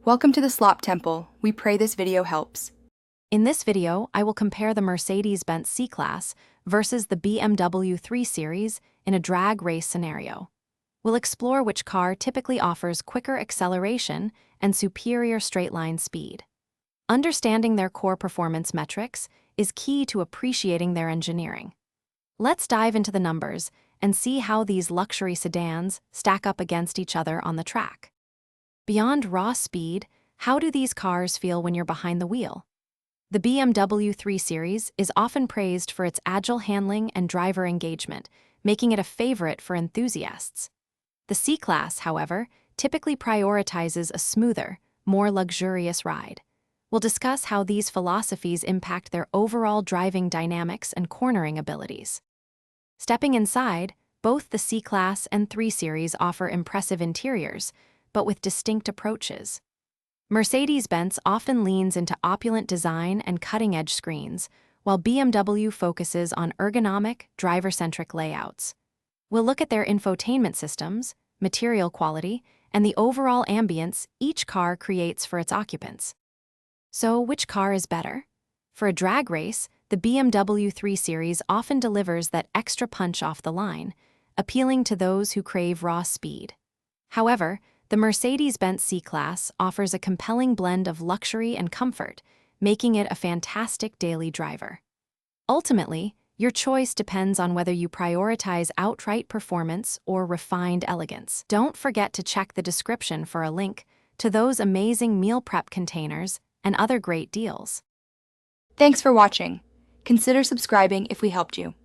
Welcome to the Slop Temple. We pray this video helps. In this video, I will compare the Mercedes-Benz C-Class versus the BMW 3 Series in a drag race scenario. We'll explore which car typically offers quicker acceleration and superior straight-line speed. Understanding their core performance metrics is key to appreciating their engineering. Let's dive into the numbers and see how these luxury sedans stack up against each other on the track. Beyond raw speed, how do these cars feel when you're behind the wheel? The BMW 3 Series is often praised for its agile handling and driver engagement, making it a favorite for enthusiasts. The C-Class, however, typically prioritizes a smoother, more luxurious ride. We'll discuss how these philosophies impact their overall driving dynamics and cornering abilities. Stepping inside, both the C-Class and 3 Series offer impressive interiors, but with distinct approaches. Mercedes-Benz often leans into opulent design and cutting-edge screens, while BMW focuses on ergonomic, driver-centric layouts. We'll look at their infotainment systems, material quality, and the overall ambience each car creates for its occupants. So, which car is better? For a drag race, the BMW 3 Series often delivers that extra punch off the line, appealing to those who crave raw speed. However, the Mercedes-Benz C-Class offers a compelling blend of luxury and comfort, making it a fantastic daily driver. Ultimately, your choice depends on whether you prioritize outright performance or refined elegance. Don't forget to check the description for a link to those amazing meal prep containers and other great deals. Thanks for watching. Consider subscribing if we helped you.